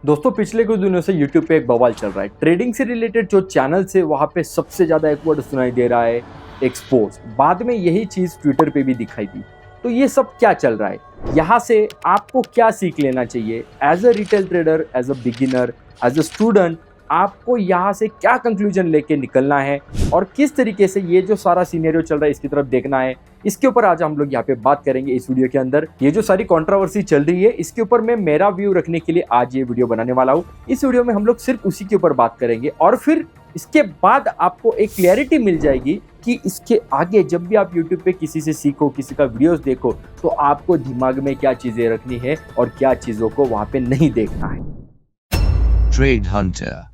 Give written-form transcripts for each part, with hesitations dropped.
दोस्तों पिछले कुछ दिनों से YouTube पे एक बवाल चल रहा है। ट्रेडिंग से रिलेटेड जो चैनल्स है वहाँ पे सबसे ज़्यादा एक वर्ड सुनाई दे रहा है, एक्सपोज। बाद में यही चीज़ ट्विटर पे भी दिखाई दी। तो ये सब क्या चल रहा है? यहाँ से आपको क्या सीख लेना चाहिए as a retail trader, as a beginner, as a student? आपको यहाँ से क्या कंक्लूजन लेके निकलना है और किस तरीके से ये जो सारा सीनेरियो चल रहा है इसकी तरफ देखना है, इसके ऊपर आज हम लोग यहाँ पे बात करेंगे इस वीडियो के अंदर। ये जो सारी कंट्रोवर्सी चल रही है इसके ऊपर मैं मेरा व्यू रखने के लिए आज ये वीडियो बनाने वाला हूँ। इस वीडियो में हम लोग सिर्फ उसी के ऊपर बात करेंगे और फिर इसके बाद आपको एक क्लैरिटी मिल जाएगी कि इसके आगे जब भी आप YouTube पे किसी से सीखो, किसी का वीडियोस देखो, तो आपको दिमाग में क्या चीजें रखनी है और क्या चीजों को वहां पे नहीं देखना है। Trade Hunter.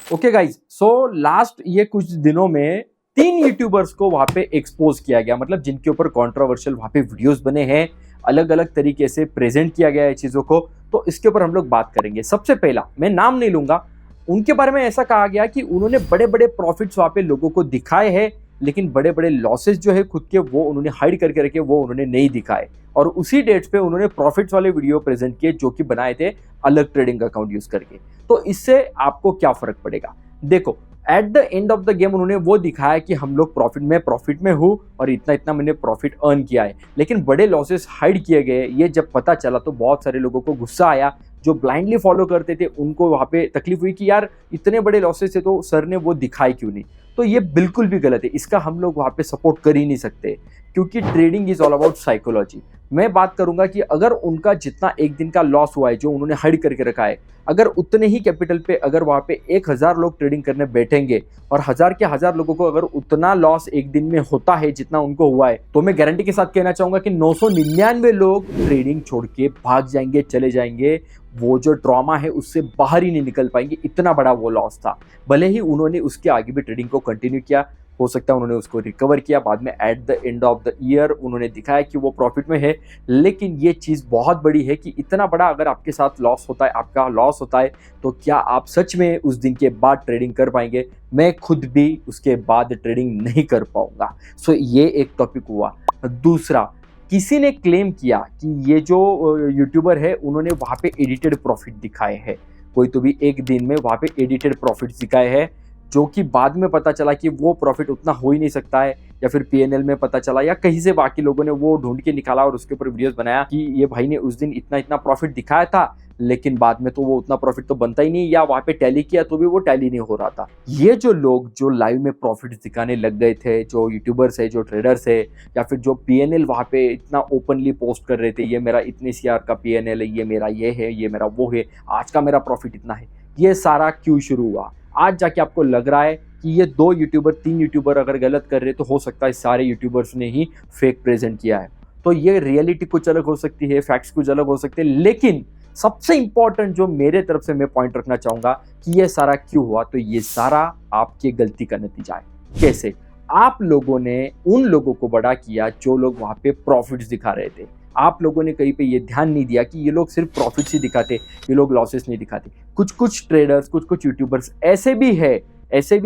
Okay guys, so last ये कुछ दिनों में 3 यूट्यूबर्स को वहां पे एक्सपोज किया गया, मतलब जिनके ऊपर कंट्रोवर्शियल वहां पे वीडियोस बने हैं, अलग अलग तरीके से प्रेजेंट किया गया है चीजों को। तो इसके ऊपर हम लोग बात करेंगे। सबसे पहला, मैं नाम नहीं लूंगा, उनके बारे में ऐसा कहा गया कि उन्होंने बड़े बड़े प्रॉफिट्स वहां पे लोगों को दिखाए हैं, लेकिन बड़े बड़े लॉसेस जो है खुद के वो उन्होंने हाइड करके रखे, वो उन्होंने नहीं दिखाए। और उसी डेट्स पे उन्होंने प्रॉफिट्स वाले वीडियो प्रेजेंट किए जो कि बनाए थे अलग ट्रेडिंग अकाउंट यूज करके। तो इससे आपको क्या फर्क पड़ेगा? देखो, at the end of the game उन्होंने वो दिखाया कि हम लोग प्रॉफिट में हूँ और इतना इतना मैंने प्रॉफिट अर्न किया है, लेकिन बड़े लॉसेस हाइड किए गए। ये जब पता चला तो बहुत सारे लोगों को गुस्सा आया। जो ब्लाइंडली फॉलो करते थे उनको वहां पे तकलीफ हुई कि यार इतने बड़े लॉसेस थे तो सर ने वो दिखाए क्यों नहीं। तो ये बिल्कुल भी गलत है, इसका हम लोग वहां पे सपोर्ट कर ही नहीं सकते, क्योंकि trading is all about psychology. मैं बात करूंगा कि अगर उनका जितना एक दिन का लॉस हुआ है जो उन्होंने हाइड करके रखा है, अगर उतने ही कैपिटल पे अगर वहां पे 1000 लोग ट्रेडिंग करने बैठेंगे और 1000 के 1000 लोगों को अगर उतना लॉस एक दिन में होता है जितना उनको हुआ है, तो मैं गारंटी के साथ कहना चाहूंगा कि 999 लोग ट्रेडिंग छोड़ के भाग जाएंगे, चले जाएंगे। वो जो ड्रामा है उससे बाहर ही नहीं निकल पाएंगे, इतना बड़ा वो लॉस था। भले ही उन्होंने उसके आगे भी ट्रेडिंग को कंटिन्यू किया, हो सकता है उन्होंने उसको रिकवर किया, बाद में at the end of the year उन्होंने दिखाया कि वो प्रॉफिट में है। लेकिन ये चीज़ बहुत बड़ी है कि इतना बड़ा अगर आपके साथ लॉस होता है, आपका लॉस होता है, तो क्या आप सच में उस दिन के बाद ट्रेडिंग कर पाएंगे? मैं खुद भी उसके बाद ट्रेडिंग नहीं कर पाऊंगा। सो ये एक टॉपिक हुआ। दूसरा, किसी ने क्लेम किया कि ये जो यूट्यूबर है उन्होंने वहाँ पे एडिटेड प्रॉफिट दिखाए हैं। कोई तो भी एक दिन में वहाँ पे एडिटेड प्रॉफिट दिखाए हैं, जो कि बाद में पता चला कि वो प्रॉफिट उतना हो ही नहीं सकता है, या फिर पीएनएल में पता चला या कहीं से बाकी लोगों ने वो ढूंढ के निकाला और उसके ऊपर वीडियोस बनाया कि ये भाई ने उस दिन इतना इतना प्रॉफिट दिखाया था, लेकिन बाद में तो वो उतना प्रॉफिट तो बनता ही नहीं, या वहाँ पे टैली किया तो भी वो टैली नहीं हो रहा था। ये जो लोग जो लाइव में प्रॉफिट दिखाने लग गए थे, जो यूट्यूबर्स है, जो ट्रेडर्स है, या फिर जो पीएनएल वहाँ पे इतना ओपनली पोस्ट कर रहे थे, ये मेरा इतने सीआर का पीएनएल है, ये मेरा ये है, ये मेरा वो है, आज का मेरा प्रॉफिट इतना है, ये सारा क्यों शुरू हुआ? आज जाके आपको लग रहा है कि ये 2 यूट्यूबर 3 यूट्यूबर अगर गलत कर रहे तो हो सकता है सारे यूट्यूबर्स ने ही फेक प्रेजेंट किया है। तो ये रियलिटी कुछ अलग हो सकती है, फैक्ट्स कुछ अलग हो सकते हैं, लेकिन सबसे इंपॉर्टेंट जो मेरे तरफ से मैं पॉइंट रखना चाहूंगा कि ये सारा क्यों हुआ, तो ये सारा आपकी गलती का नतीजा है। कैसे? आप लोगों ने उन लोगों को बड़ा किया जो लोग वहां पे प्रॉफिट्स दिखा रहे थे। आप लोगों ने कहीं पे ये ध्यान नहीं दिया कि ये लोग सिर्फ प्रॉफिट्स ही दिखाते, ये लोग लॉसेस नहीं दिखाते। कुछ कुछ ट्रेडर्स, कुछ कुछ यूट्यूबर्स ऐसे भी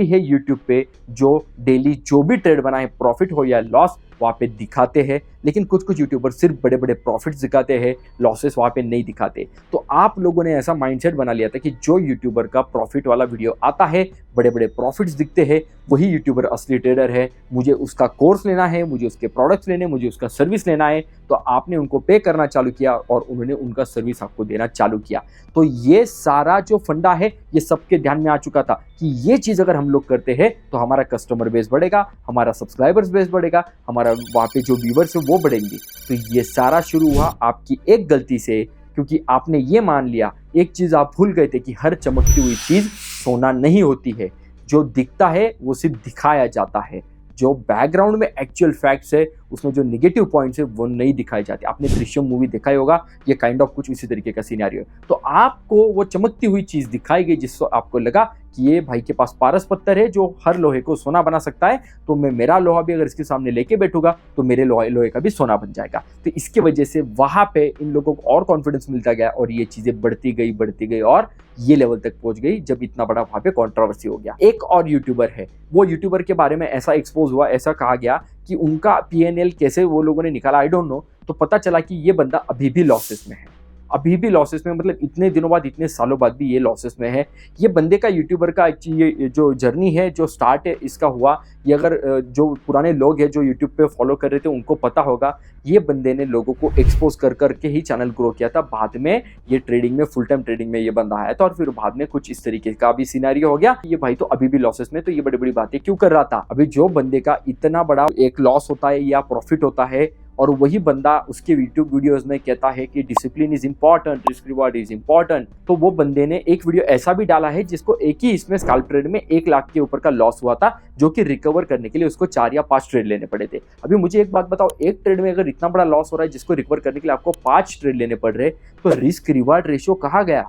है यूट्यूब पे जो डेली जो भी ट्रेड बनाए, प्रॉफिट हो या लॉस, वहाँ पे दिखाते हैं। लेकिन कुछ कुछ यूट्यूबर सिर्फ बड़े बड़े प्रॉफिट्स दिखाते हैं, लॉसेस वहाँ पे नहीं दिखाते। तो आप लोगों ने ऐसा माइंडसेट बना लिया था कि जो यूट्यूबर का प्रॉफिट वाला वीडियो आता है, बड़े बड़े प्रॉफिट्स दिखते हैं, वही यूट्यूबर असली ट्रेडर है, मुझे उसका कोर्स लेना है, मुझे उसके प्रोडक्ट्स लेने, मुझे उसका सर्विस लेना है। तो आपने उनको पे करना चालू किया और उन्होंने उनका सर्विस आपको देना चालू किया। तो ये सारा जो फंडा है ये सबके ध्यान में आ चुका था कि ये चीज़ अगर हम लोग करते हैं तो हमारा कस्टमर बेस बढ़ेगा, हमारा सब्सक्राइबर्स बेस बढ़ेगा, हमारा वहाँ पे जो व्यूवर्स है वो बढ़ेंगे। तो ये सारा शुरू हुआ आपकी एक गलती से, क्योंकि आपने ये मान लिया, एक चीज़ आप भूल गए थे कि हर चमकती हुई चीज़ सोना नहीं होती है। जो दिखता है वो सिर्फ दिखाया जाता है, जो बैकग्राउंड में एक्चुअल फैक्ट्स है, उसमें जो नेगेटिव पॉइंट्स है वो नहीं दिखाए जाते। आपने दृश्यम मूवी देखा ही होगा, ये काइंड ऑफ कुछ इसी तरीके का सिनेरियो है। तो आपको वो चमकती हुई चीज़ दिखाई गई जिससे आपको लगा कि ये भाई के पास पारस पत्थर है जो हर लोहे को सोना बना सकता है, तो मैं मेरा लोहा भी अगर इसके सामने लेके बैठूंगा तो मेरे लोहे का भी सोना बन जाएगा। तो इसकी वजह से वहां पे इन लोगों को और कॉन्फिडेंस मिलता गया और ये चीजें बढ़ती गई और ये लेवल तक पहुंच गई जब इतना बड़ा वहां पे कंट्रोवर्सी हो गया। एक और यूट्यूबर है, वो यूट्यूबर के बारे में ऐसा एक्सपोज हुआ, ऐसा कहा गया कि उनका पीएनएल कैसे वो लोगों ने निकाला, आई डोंट नो, तो पता चला कि ये बंदा अभी भी लॉसेस में है, अभी भी लॉसेस में, मतलब इतने दिनों बाद, इतने सालों बाद भी ये लॉसेस में है। ये बंदे का, यूट्यूबर का ये जो जर्नी है, जो स्टार्ट है इसका हुआ, ये अगर जो पुराने लोग हैं जो यूट्यूब पे फॉलो कर रहे थे उनको पता होगा, ये बंदे ने लोगों को एक्सपोज कर करके ही चैनल ग्रो किया था। बाद में ये ट्रेडिंग में, फुल टाइम ट्रेडिंग में ये बंदा आया था और फिर बाद में कुछ इस तरीके का भी सिनेरियो हो गया। ये भाई तो अभी भी लॉसेस में, तो ये बड़ी बड़ी बातें क्यों कर रहा था? अभी जो बंदे का इतना बड़ा एक लॉस होता है या प्रॉफिट होता है और वही बंदा उसके यूट्यूब वीडियोस में कहता है कि discipline is important, risk reward is important, तो वो बंदे ने एक वीडियो ऐसा भी डाला है जिसको एक ही इसमें स्कैल्प ट्रेड में 1 लाख के ऊपर का लॉस हुआ था, जो कि रिकवर करने के लिए उसको 4 या 5 ट्रेड लेने पड़े थे। अभी मुझे एक बात बताओ, एक ट्रेड में अगर इतना बड़ा लॉस हो रहा है जिसको रिकवर करने के लिए आपको 5 ट्रेड लेने पड़ रहे, तो रिस्क रिवार्ड रेशियो कहाँ गया?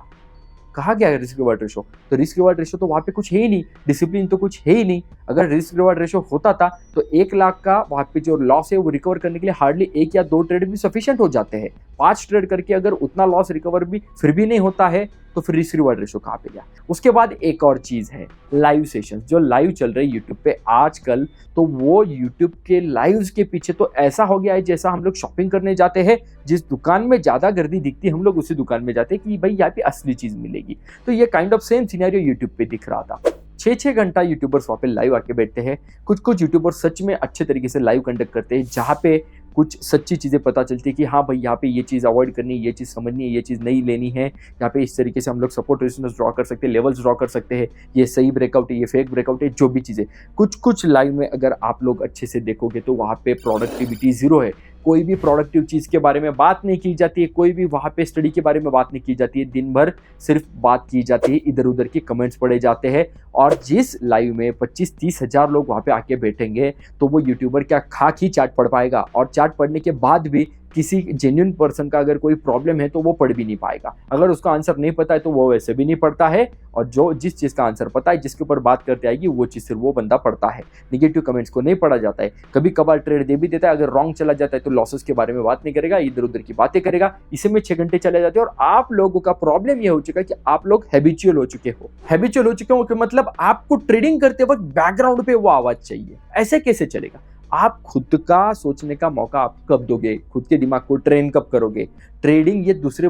कहा गया है रिस्क रिवार्ड रेशो? तो रिस्क रिवार्ड रेशो तो वहां पे कुछ है ही नहीं, डिसिप्लिन तो कुछ है ही नहीं। अगर रिस्क रिवार्ड रेशो होता था तो 1 लाख का वहां पे जो लॉस है वो रिकवर करने के लिए हार्डली 1 या 2 ट्रेड भी सफिशिएंट हो जाते हैं। 5 ट्रेड करके अगर उतना लॉस रिकवर भी फिर भी नहीं होता है तो फिर रिस्क रिवार्ड रेशो कहाँ पे गया? उसके बाद एक और चीज है, लाइव सेशन जो लाइव चल रहे यूट्यूब पे आजकल, तो वो यूट्यूब के लाइव्स के पीछे तो ऐसा हो गया है जैसा हम लोग शॉपिंग करने जाते हैं, जिस दुकान में ज्यादा गर्दी दिखती है हम लोग उसी दुकान में जाते हैं कि भाई यहाँ पे असली चीज मिलेगी। तो ये kind of same scenario YouTube पे दिख रहा था। 6-6 घंटा यूट्यूबर्स वहाँ पे लाइव आके बैठते हैं। कुछ यूट्यूबर्स सच में अच्छे तरीके से लाइव कंडक्ट करते हैं, जहाँ पे कुछ सच्ची चीज़ें पता चलती है कि हाँ भाई यहाँ पे ये चीज़ अवॉइड करनी है, ये चीज़ समझनी है, ये चीज़ नहीं लेनी है। यहाँ पे इस तरीके से हम लोग सपोर्ट रेजिस्टेंस ड्रॉ कर सकते हैं, लेवल्स ड्रॉ कर सकते हैं, ये सही ब्रेकआउट है, ये फेक ब्रेकआउट है, जो भी चीज़ें। कुछ लाइव में अगर आप लोग अच्छे से देखोगे तो वहाँ पे प्रोडक्टिविटी ज़ीरो है, कोई भी प्रोडक्टिव चीज़ के बारे में बात नहीं की जाती है, कोई भी वहाँ पे स्टडी के बारे में बात नहीं की जाती है। दिन भर सिर्फ बात की जाती है, इधर उधर के कमेंट्स पढ़े जाते हैं। और जिस लाइव में 25-30 हज़ार लोग वहाँ पे आके बैठेंगे तो वो यूट्यूबर क्या खाक ही चार्ट पढ़ पाएगा? और चार्ट पढ़ने के बाद भी किसी जेन्युइन पर्सन का अगर कोई प्रॉब्लम है तो वो पढ़ भी नहीं पाएगा। अगर उसका आंसर नहीं पता है तो वो वैसे भी नहीं पढ़ता है, और जो जिस चीज़ का आंसर पता है, जिसके ऊपर बात करते आएगी, वो चीज़ सिर्फ वो बंदा पढ़ता है। निगेटिव कमेंट्स को नहीं पढ़ा जाता है। कभी कभार ट्रेड दे भी देता है, अगर रॉन्ग चला जाता है तो लॉसेस के बारे में बात नहीं करेगा, इधर उधर की बातें करेगा। इसी में 6 घंटे चले जाते हैं। और आप लोगों का प्रॉब्लम ये हो चुका है कि आप लोग हैबिचुअल हो चुके हो कि मतलब आपको ट्रेडिंग करते वक्त बैकग्राउंड पे वो आवाज चाहिए। ऐसे कैसे चलेगा? आप खुद का सोचने का मौका आप कब दोगे? खुद के दिमाग को ट्रेन कब करोगे? ट्रेडिंग ये दूसरे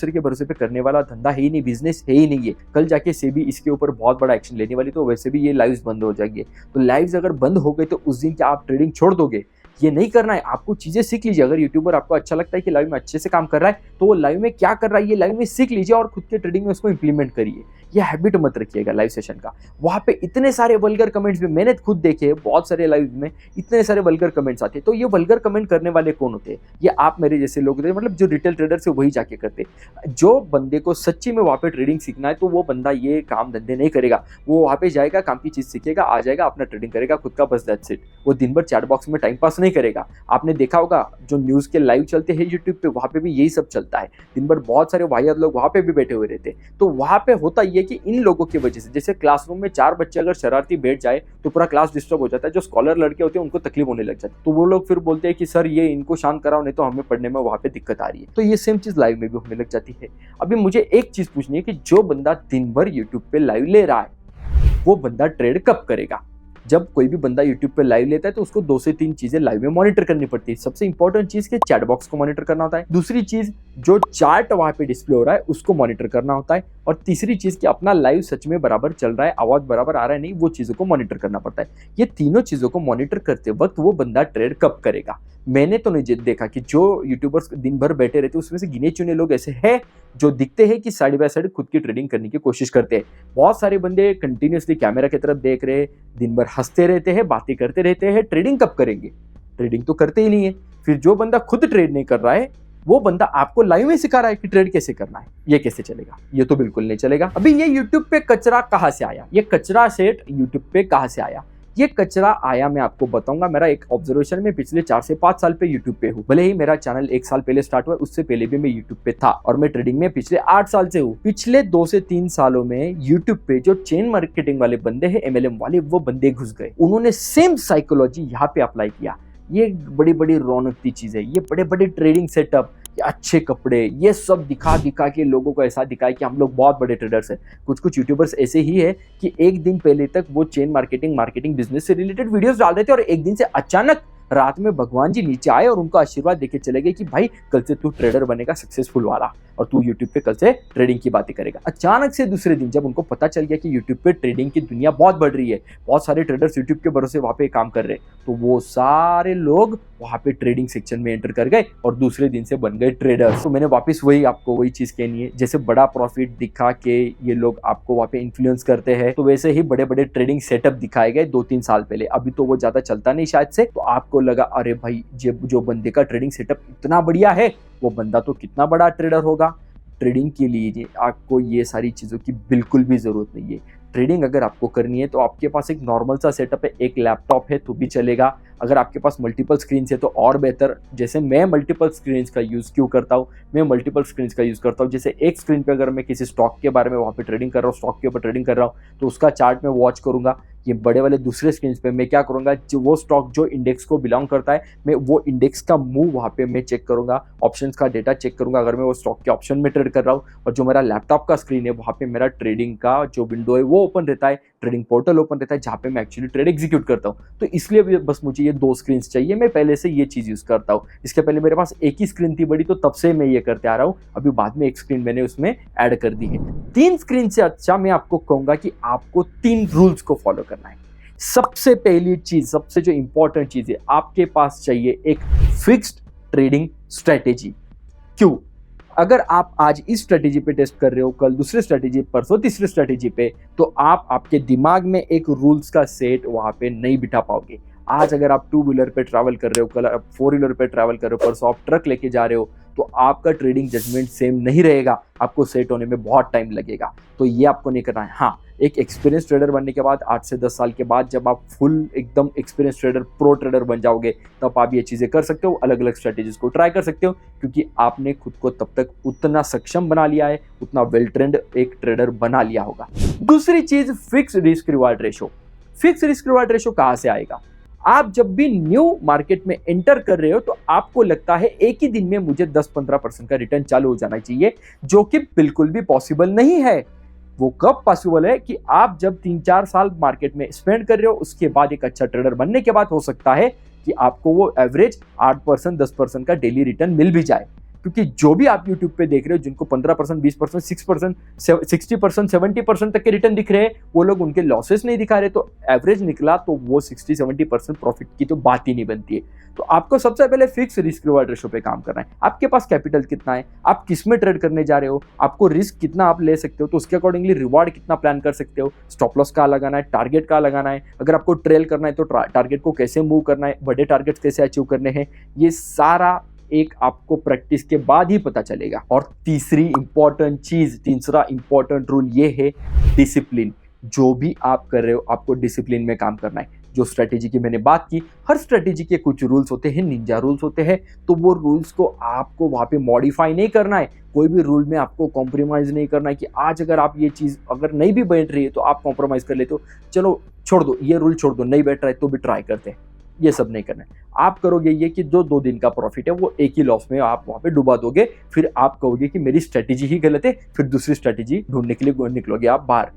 के भरोसे पे करने वाला धंधा है ही नहीं, बिजनेस है ही नहीं है। कल जाके सेबी इसके ऊपर बहुत बड़ा एक्शन लेने वाली, तो वैसे भी ये लाइव्स बंद हो जाएंगे। तो लाइव्स अगर बंद हो गए तो उस दिन क्या आप ट्रेडिंग छोड़ दोगे? ये नहीं करना है। आपको चीजें सीख लीजिए। अगर यूट्यूबर आपको अच्छा लगता है कि लाइव में अच्छे से काम कर रहा है तो वो लाइव में क्या कर रहा है ये लाइव में सीख लीजिए और खुद के ट्रेडिंग में उसको इंप्लीमेंट करिए। ये हैबिट मत रखिएगा लाइव सेशन का। वहां पे इतने सारे वल्गर कमेंट्स भी मैंने खुद देखे, बहुत सारे लाइव में इतने सारे वल्गर कमेंट्स आते हैं। तो ये वल्गर कमेंट करने वाले कौन होते हैं? ये आप मेरे जैसे लोग होते हैं, मतलब जो रिटेल ट्रेडर से वही जाके करते। जो बंदे को सच्ची में वहां पे ट्रेडिंग सीखना है तो वो बंदा ये काम धंधे नहीं करेगा। वो वहां पे जाएगा, काम की चीज सीखेगा, आ जाएगा, अपना ट्रेडिंग करेगा खुद का, बस दैट्स इट। वो दिन भर चैट बॉक्स में टाइम पास नहीं करेगा। आपने देखा होगा जो न्यूज के लाइव चलते हैं यूट्यूब पे, वहां पे भी यही सब चलता है। दिन भर बहुत सारे वाहियात लोग वहां पे भी बैठे हुए रहते। तो वहां पे होता ये कि इन लोगों की वजह से, जैसे क्लासरूम में 4 बच्चे अगर शरारती बैठ जाए तो पूरा क्लास डिस्टर्ब हो जाता है। जो स्कॉलर लड़के होते हैं उनको तकलीफ होने लग जाती है। तो वो लोग फिर बोलते हैं कि सर ये इनको शांत कराओ, नहीं तो हमें पढ़ने में वहां पे दिक्कत आ रही है। तो ये सेम चीज लाइव में भी होने लग जाती है। अभी मुझे एक चीज पूछनी है कि जो बंदा दिन भर यूट्यूब पे लाइव ले रहा है वो बंदा ट्रेड कब करेगा? जब कोई भी बंदा YouTube पे लाइव लेता है तो उसको 2 से 3 चीजें लाइव में मॉनिटर करनी पड़ती है। सबसे इंपॉर्टेंट चीज के चैट बॉक्स को मॉनिटर करना होता है। दूसरी चीज जो चार्ट वहां पे डिस्प्ले हो रहा है उसको मॉनिटर करना होता है। और तीसरी चीज कि अपना लाइव सच में बराबर चल रहा है, आवाज बराबर आ रहा है नहीं, वो चीजों को मॉनिटर करना पड़ता है। ये तीनों चीजों को मॉनिटर करते वक्त वो बंदा ट्रेड कब करेगा? मैंने तो नहीं देखा कि जो यूट्यूबर्स दिन भर बैठे रहते उसमें से गिने चुने लोग ऐसे हैं जो दिखते हैं कि साइड बाय साइड खुद की ट्रेडिंग करने की कोशिश करते हैं। बहुत सारे बंदे कंटिन्यूसली कैमरा की तरफ देख रहे हैं, दिन भर हंसते रहते हैं, बातें करते रहते हैं। ट्रेडिंग कब करेंगे? ट्रेडिंग तो करते ही नहीं है। फिर जो बंदा खुद ट्रेड नहीं कर रहा है वो बंदा आपको लाइव में सिखा रहा है कि ट्रेड कैसे करना है। ये कैसे चलेगा? ये तो बिल्कुल नहीं चलेगा। अभी ये यूट्यूब पे कचरा कहां से आया? ये कचरा सेट यूट्यूब पे कहां से आया? ये कचरा आया मैं आपको बताऊंगा। मेरा एक ऑब्जर्वेशन में पिछले 4 से 5 साल पे यूट्यूब पे हूँ। भले ही मेरा चैनल 1 साल पहले स्टार्ट हुआ, उससे पहले भी मैं यूट्यूब पे था और मैं ट्रेडिंग में पिछले 8 साल से हूँ। पिछले 2 से 3 सालों में यूट्यूब पे जो चेन मार्केटिंग वाले बंदे हैं, MLM वाले, वो बंदे घुस गए। उन्होंने सेम साइकोलॉजी यहाँ पे अप्लाई किया। ये बड़ी बड़ी रौनकती चीज है, ये बड़े बड़े ट्रेडिंग सेटअप, अच्छे कपड़े, ये सब दिखा दिखा के लोगों को ऐसा दिखाया कि हम लोग बहुत बड़े ट्रेडर्स हैं। कुछ यूट्यूबर्स ऐसे ही है कि एक दिन पहले तक वो चेन मार्केटिंग बिजनेस से रिलेटेड वीडियोस डाल रहे थे और एक दिन से अचानक रात में भगवान जी नीचे आए और उनका आशीर्वाद देके चले गए कि भाई कल से तू ट्रेडर बनेगा सक्सेसफुल वाला और तू यूट्यूब पे कल से ट्रेडिंग की बातें करेगा। अचानक से दूसरे दिन जब उनको पता चल गया कि यूट्यूब पे ट्रेडिंग की दुनिया बहुत बढ़ रही है, बहुत सारे ट्रेडर्स यूट्यूब के भरोसे वहां पे काम कर रहे हैं, तो वो सारे लोग वहां पे ट्रेडिंग सेक्शन में एंटर कर गए और दूसरे दिन से बन गए ट्रेडर्स। तो मैंने वापस आपको वही चीज कहनी है, जैसे बड़ा प्रॉफिट दिखा के ये लोग आपको वहां पे इन्फ्लुएंस करते हैं, तो वैसे ही बड़े बड़े ट्रेडिंग सेटअप दिखाए गए 2-3 साल पहले। अभी तो वो ज्यादा चलता नहीं शायद से, तो आपको लगा अरे भाई जो बंदे का ट्रेडिंग सेटअप इतना बढ़िया है, वो बंदा तो कितना बड़ा ट्रेडर होगा। ट्रेडिंग के लिए आपको ये सारी चीज़ों की बिल्कुल भी ज़रूरत नहीं है। ट्रेडिंग अगर आपको करनी है तो आपके पास एक नॉर्मल सा सेटअप है, एक लैपटॉप है तो भी चलेगा। अगर आपके पास मल्टीपल स्क्रीन है तो और बेहतर। जैसे मैं मल्टीपल स्क्रीन का यूज़ क्यों करता हूँ, मैं मल्टीपल स्क्रीन का यूज़ करता हूँ। जैसे एक स्क्रीन पे अगर मैं किसी स्टॉक के बारे में वहाँ पे ट्रेडिंग कर रहा हूँ, स्टॉक के ऊपर ट्रेडिंग कर रहा हूँ, तो उसका चार्ट मैं वॉच करूँगा। ये बड़े वाले दूसरे स्क्रीन पे मैं क्या करूँगा, जो वो स्टॉक जो इंडेक्स को बिलोंग करता है, मैं वो इंडेक्स का मूव वहाँ पे मैं चेक करूँगा, ऑप्शंस का डेटा चेक करूँगा अगर मैं वो स्टॉक के ऑप्शन में ट्रेड कर रहा हूँ। और जो मेरा लैपटॉप का स्क्रीन है वहाँ पे मेरा ट्रेडिंग का जो विंडो है वो ओपन रहता है, ट्रेडिंग पोर्टल ओपन रहता है जहाँ पे मैं एक्चुअली ट्रेड एग्जीक्यूट करता हूँ। तो इसलिए बस मुझे ये 2 स्क्रीन चाहिए, मैं पहले से ये चीज़ यूज़ करता हूँ। इसके पहले मेरे पास एक ही स्क्रीन थी बड़ी, तो तब से मैं ये करते आ रहा हूँ। अभी बाद में एक स्क्रीन मैंने उसमें ऐड कर दी है। 3 स्क्रीन से अच्छा मैं आपको कहूँगा कि आपको 3 रूल्स को फॉलो करना है। सबसे पहली चीज, सबसे जो इंपॉर्टेंट चीज है, आपके पास चाहिए एक फिक्स्ड ट्रेडिंग स्ट्रेटेजी। क्यों? अगर आप आज इस स्ट्रेटेजी पे टेस्ट कर रहे हो, कल दूसरी स्ट्रेटेजी, परसों तीसरी स्ट्रेटेजी पे, तो आप आपके दिमाग में एक रूल्स का सेट वहां पे नहीं बिठा पाओगे। आज अगर आप 2 व्हीलर पे ट्रैवल कर रहे हो, कल आप 4 व्हीलर पे ट्रैवल कर रहे हो, परसों आप ट्रक लेके जा रहे हो, तो आपका ट्रेडिंग जजमेंट सेम नहीं रहेगा, आपको सेट होने में बहुत टाइम लगेगा। तो ये आपको नहीं करना है। हाँ, एक एक्सपीरियंस ट्रेडर बनने के बाद 8 से 10 साल के बाद जब आप फुल एकदम एक्सपीरियंस ट्रेडर, प्रो ट्रेडर बन जाओगे, तब आप ये चीज़ें कर सकते हो, अलग अलग स्ट्रेटेजीज को ट्राई कर सकते हो, क्योंकि आपने खुद को तब तक उतना सक्षम बना लिया है, उतना वेल ट्रेंड एक ट्रेडर बना लिया होगा। दूसरी चीज, fix risk reward ratio. Fix risk reward ratio कहाँ से आएगा? आप जब भी न्यू मार्केट में एंटर कर रहे हो तो आपको लगता है एक ही दिन में मुझे 10-15% का रिटर्न चालू हो जाना चाहिए, जो कि बिल्कुल भी पॉसिबल नहीं है। वो कब पॉसिबल है कि आप जब 3-4 साल मार्केट में स्पेंड कर रहे हो, उसके बाद एक अच्छा ट्रेडर बनने के बाद हो सकता है कि आपको वो एवरेज 8%, 10% का डेली रिटर्न मिल भी जाए। क्योंकि जो भी आप YouTube पे देख रहे हो, जिनको 15%, 20%, 6%, 60%, 70% तक के रिटर्न दिख रहे हैं, वो लोग उनके लॉसेस नहीं दिखा रहे, तो एवरेज निकला तो वो 60-70% प्रॉफिट की तो बात ही नहीं बनती है। तो आपको सबसे पहले फिक्स रिस्क रिवार्ड रेशो पे काम करना है। आपके पास कैपिटल कितना है, आप किस में ट्रेड करने जा रहे हो, आपको रिस्क कितना आप ले सकते हो, तो उसके अकॉर्डिंगली रिवार्ड कितना प्लान कर सकते हो, स्टॉप लॉस कहाँ लगाना है, टारगेट कहाँ लगाना है, अगर आपको ट्रेल करना है तो टारगेट को कैसे मूव करना है, बड़े टारगेट्स कैसे अचीव करने हैं, ये सारा एक आपको प्रैक्टिस के बाद ही पता चलेगा। और तीसरा इंपॉर्टेंट रूल ये है, डिसिप्लिन। जो भी आप कर रहे हो, आपको डिसिप्लिन में काम करना है। जो स्ट्रेटेजी की मैंने बात की, हर स्ट्रेटेजी के कुछ रूल्स होते हैं, निंजा रूल्स होते हैं, तो वो रूल्स को आपको वहाँ पे मॉडिफाई नहीं करना है। कोई भी रूल में आपको कॉम्प्रोमाइज़ नहीं करना है कि आज अगर आप ये चीज़ अगर नहीं भी बैठ रही है तो आप कॉम्प्रोमाइज़ कर लेते हो, चलो छोड़ दो, ये रूल छोड़ दो, नहीं बैठ रहा है तो भी ट्राई करते हैं। ये सब नहीं करना है। आप करोगे ये कि जो 2 दिन का प्रॉफिट है वो एक ही लॉस में आप वहाँ पे डुबा दोगे, फिर आप कहोगे कि मेरी स्ट्रेटेजी ही गलत है, फिर दूसरी स्ट्रेटेजी ढूंढने के लिए निकलोगे आप बाहर।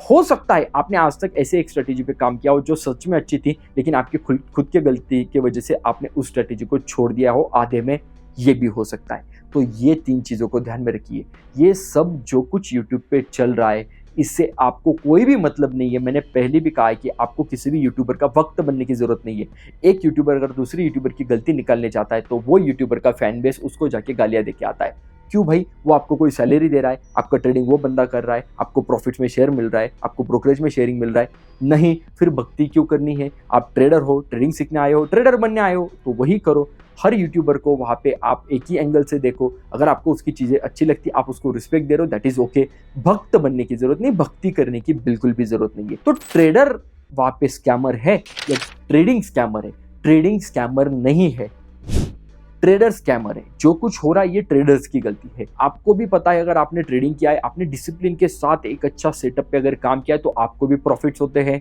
हो सकता है आपने आज तक ऐसे एक स्ट्रेटेजी पे काम किया हो जो सच में अच्छी थी, लेकिन आपकी खुद के गलती की वजह से आपने उस स्ट्रेटेजी को छोड़ दिया हो आधे में, ये भी हो सकता है। तो ये 3 चीज़ों को ध्यान में रखिए। ये सब जो कुछ यूट्यूब पे चल रहा है, इससे आपको कोई भी मतलब नहीं है। मैंने पहले भी कहा है कि आपको किसी भी यूट्यूबर का वक्त बनने की जरूरत नहीं है। एक यूट्यूबर अगर दूसरी यूट्यूबर की गलती निकालने चाहता है तो वो यूट्यूबर का फैन बेस उसको जाके गालियां देके आता है। क्यों भाई? वो आपको कोई सैलरी दे रहा है, आपका ट्रेडिंग वो बंदा कर रहा है, आपको प्रॉफिट्स में शेयर मिल रहा है, आपको ब्रोकरेज में शेयरिंग मिल रहा है, नहीं फिर भक्ति क्यों करनी है? आप ट्रेडर हो, ट्रेडिंग सीखने आए हो, ट्रेडर बनने आए हो, तो वही करो। हर यूट्यूबर को वहाँ पे आप एक ही एंगल से देखो। अगर आपको उसकी चीज़ें अच्छी लगती, आप उसको रिस्पेक्ट दे रहे हो, दैट इज ओके। भक्त बनने की जरूरत नहीं, भक्ति करने की बिल्कुल भी जरूरत नहीं है। तो ट्रेडर वहाँ पे स्कैमर है या ट्रेडिंग स्कैमर है? ट्रेडिंग स्कैमर नहीं है, ट्रेडर स्कैमर है। जो कुछ हो रहा है ये ट्रेडर्स की गलती है। आपको भी पता है, अगर आपने ट्रेडिंग किया है, आपने डिसिप्लिन के साथ एक अच्छा सेटअप पे अगर काम किया है, तो आपको भी प्रॉफिट्स होते हैं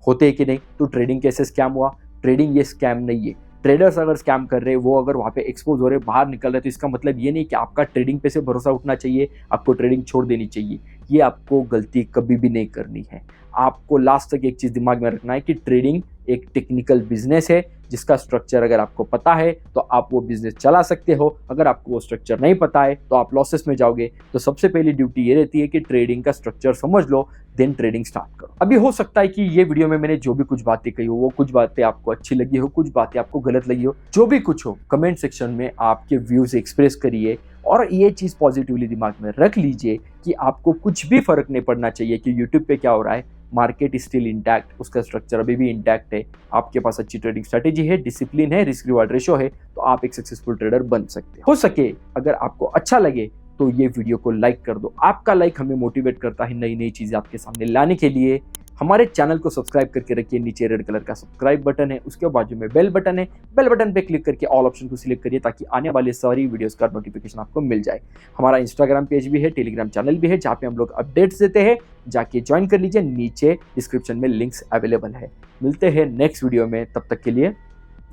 कि नहीं? तो ट्रेडिंग कैसे स्कैम हुआ? ट्रेडिंग ये स्कैम नहीं है। ट्रेडर्स अगर स्कैम कर रहे हैं, वो अगर वहाँ पे एक्सपोज हो रहे, बाहर निकल रहे, तो इसका मतलब ये नहीं कि आपका ट्रेडिंग पे से भरोसा उठना चाहिए, आपको ट्रेडिंग छोड़ देनी चाहिए। ये आपको गलती कभी भी नहीं करनी है। आपको लास्ट तक एक चीज़ दिमाग में रखना है कि ट्रेडिंग एक टेक्निकल बिजनेस है, जिसका स्ट्रक्चर अगर आपको पता है तो आप वो बिजनेस चला सकते हो। अगर आपको वो स्ट्रक्चर नहीं पता है तो आप लॉसेस में जाओगे। तो सबसे पहली ड्यूटी ये रहती है कि ट्रेडिंग का स्ट्रक्चर समझ लो, देन ट्रेडिंग स्टार्ट करो। अभी हो सकता है कि ये वीडियो में मैंने जो भी कुछ बातें कही हो, वो कुछ बातें आपको अच्छी लगी हो, कुछ बातें आपको गलत लगी हो, जो भी कुछ हो कमेंट सेक्शन में आपके व्यूज एक्सप्रेस करिए। और ये चीज पॉजिटिवली दिमाग में रख लीजिए कि आपको कुछ भी फर्क नहीं पड़ना चाहिए कि यूट्यूब पे क्या हो रहा है, मार्केट इज स्टिल इंटैक्ट, उसका स्ट्रक्चर अभी भी इंटैक्ट है। आपके पास अच्छी ट्रेडिंग स्ट्रेटेजी है, डिसिप्लिन है, रिस्क रिवार्ड रेशो है, तो आप एक सक्सेसफुल ट्रेडर बन सकते हो सके अगर आपको अच्छा लगे तो ये वीडियो को लाइक कर दो। आपका लाइक हमें मोटिवेट करता है नई नई चीजें आपके सामने लाने के लिए। हमारे चैनल को सब्सक्राइब करके रखिए, नीचे रेड कलर का सब्सक्राइब बटन है, उसके बाजू में बेल बटन है, बेल बटन पे क्लिक करके ऑल ऑप्शन को सिलेक्ट करिए ताकि आने वाले सारी वीडियोस का नोटिफिकेशन आपको मिल जाए। हमारा इंस्टाग्राम पेज भी है, टेलीग्राम चैनल भी है जहाँ पे हम लोग अपडेट्स देते हैं, जाके ज्वाइन कर लीजिए, नीचे डिस्क्रिप्शन में लिंक्स अवेलेबल है। मिलते हैं नेक्स्ट वीडियो में, तब तक के लिए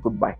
गुड बाय।